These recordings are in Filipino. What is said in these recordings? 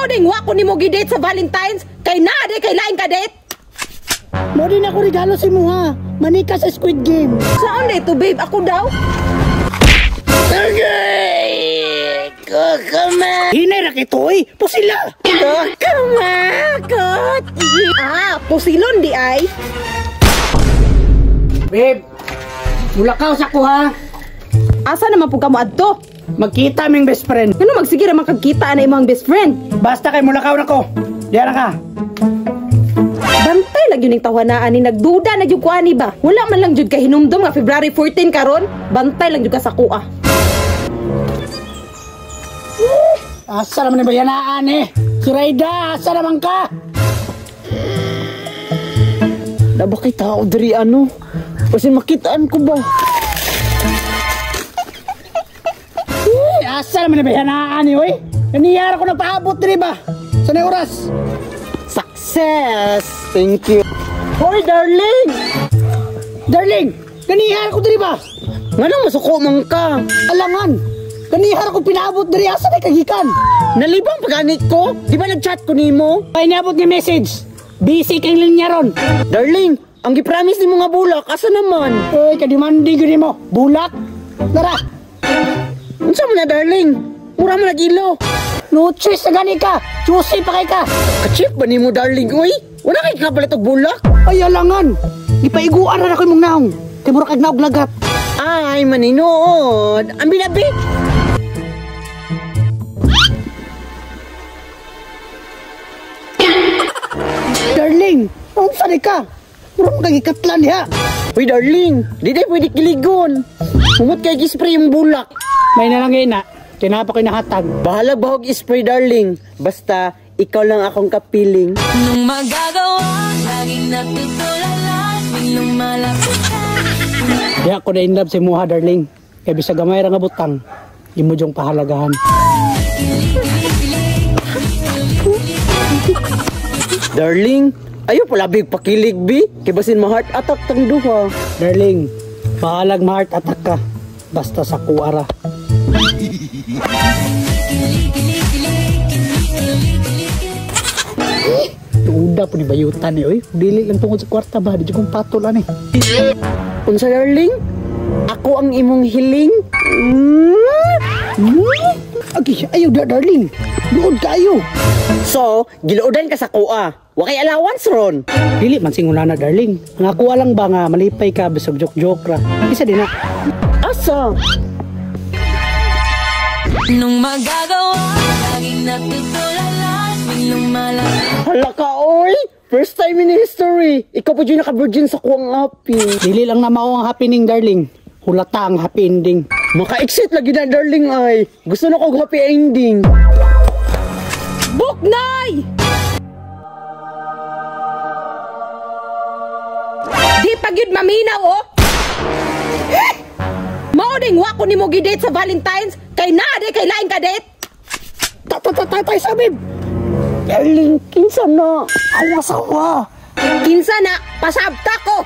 ding wa ko nimo gi-date sa Valentine's kay naa day kay lain ka date. Mo din ako regalo si mo ha. Manika sa Squid Game. Saan day to babe? Ako daw. Tagay! Kakama! Hinay ra kito eh! Pusila! Kakamakot! Pusilon di ay. Babe! Mulakaw sa ko ha! Asa naman po ka mo adto? Magkita aming best friend. Ano magsigir ang makagkita na imong best friend? Basta kay mulakaw na ko. Diyan na ka. Bantay lang yun yung tawanaan ni nagduda na yung kuha ni ba? Wala man lang yun ka hinumdum nga February 14 karon. Bantay lang yun ka sa kuha. Asa naman yung bayanaan eh? Suraida, asa naman ka? Naba kay tao dari ano? Kasi makitaan ko ba? Asa naman yung bayanaan eh, oy? Naniyara ko nagpaabot diri ba? Sanay oras? Success! Thank you. Hoy, darling! Darling! Naniyara ko diri ba? Nga nang masuko man ka? Alangan! Naniyara ko pinaabot diri, asa na kagikan? Nalibang pag-anit ko? Di ba nag-chat ko nimo? Ay, niabot nga message. Busy kang linya ron. Darling, ang gipromise ni mo nga bulak, asa naman? Uy, kadimandi gini mo. Bulak? Tara! Unsa mo na darling? Mura mo nag-ilo. No choice na gani ka. Juicy pa kay ka. Ka-cheap ba ni mo darling? Uy, wala kay kapalit og bulak? Ay, alangan. Ipaiguan na ako yung mga naong. Kaya mura kag naog lagat. Ay, maninood. Ang binabi. Darling, ang sari ka. Mura mo kag ikatlan diha. Uy darling, di day pwede kiligon. Humot kay gispray yung bulak. May nalangin na. Tinapa ko nahatag. Bahala bahog ispray darling. Basta ikaw lang akong kapiling. Nung magagawa, laging natutulala, biglang malapit ka. Di ako na in love si Muha, darling. Kaya bisa gamay ra nga butang. Imo jong pahalagahan. Darling, ayo pala big pakilig bi. Kay basin ma-heart attack tang duha. Darling, pahalag ma-heart attack ka. Basta sa kuara. Uda po ni bayutan ni oy. Dili lang tungod sa kwarta ba, di kong patol ani. Unsa darling? Ako ang imong hiling. Agi, ayaw da darling. Luod kayo. So, giluodan ka sa kuha. Wa kay allowance ron. Dili man singuna na darling. Nga kuha lang ba nga malipay ka bisog joke-joke ra. Isa din na. Asa? Nung magagawa, laging natutulala, biglang malapit. Hala ka oy. First time in history. Ikaw pa dyan naka-virgin sa kuwang happy. Dili lang na mao ang happening darling. Hulata ang happy ending. Maka-exit lagi na darling ay. Gusto na kong happy ending. Buknay! Di pa gyud maminaw oh. Mao ding wa ko nimo gi-date sa Valentine's kay naa day kay lain ka date. Tatay sabib. Darling, kinsa na? Awa-sawa. Kinsa na pasabta ko.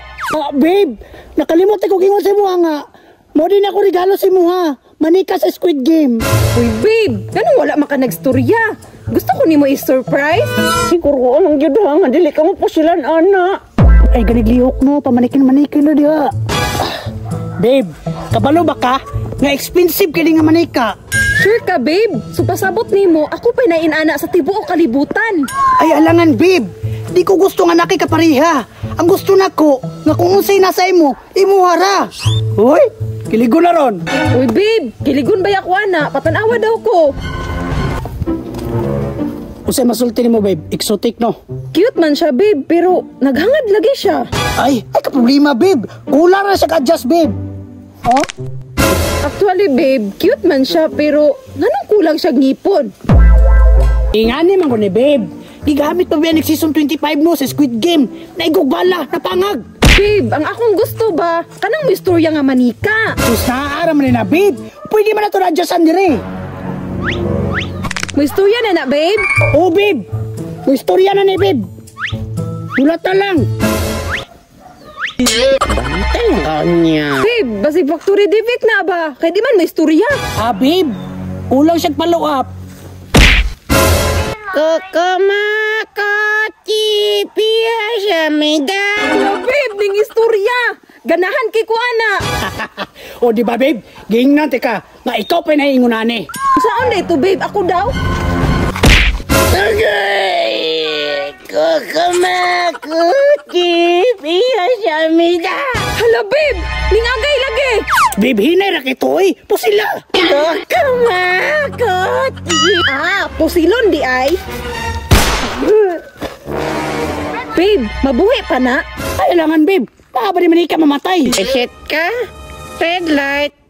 Babe, nakalimot ko gingon sa mo nga. Mo din ako regalo si mo ha. Manika sa Squid Game. Uy babe, ganun wala man ka nagstorya. Gusto ko nimo i-surprise. Siguro anong gyud ha nga dili ka mo pasilan ana. Ay ganiglihok no, pamanikin-manikin na diha. Babe, kabalo ba ka? Nga expensive kini nga manika. Sure ka babe? So pasabot nimo, ako pa nainana sa tibuok kalibutan. Ay alangan babe, di ko gusto nga nakikapariha. Ang gusto nako nga kung unsay nasa imo, imuhara. Hoy, kiligo na ron. Uy babe, kiligon ba ako ana? Patanawa daw ko. Unsay masulti nimo babe? Exotic no. Cute man siya babe, pero naghangad lagi siya. Ay ka problema babe. Kulang na siya ka-adjust babe. Oh? Actually babe, cute man siya, pero nanong kulang siya ngipon? Ingani man ko ni babe. Gigamit pa ba season 25 no sa Squid Game? Naigog bala, napangag. Babe, ang akong gusto ba, kanang may istorya nga manika. Sus naara man na babe. Pwede man na ito na-adjustan dire. May istorya na babe? Oh babe, may istorya na ni babe. Ulat na lang. Bantay ka niya. Babe, basi factory defect na ba? Kaya di man may istorya. Ah babe, kulang siya follow up. Kukumakoti piya siya mida. Hello, babe, ding istorya. Ganahan kay kuana. O di ba babe, gingnan ka nga ikaw pa na ingunani. Saan na ito, babe? Ako daw? Okay, kukumakoti piya siya mida. Hala, babe, ningagay lagi. Babe, hinay ra kitoy, pusila. Kukumakoti. Pusilon di ay. Babe, mabuhi pa na. Kailangan babe, baka ba naman ka mamatay? Shit ka? Red light.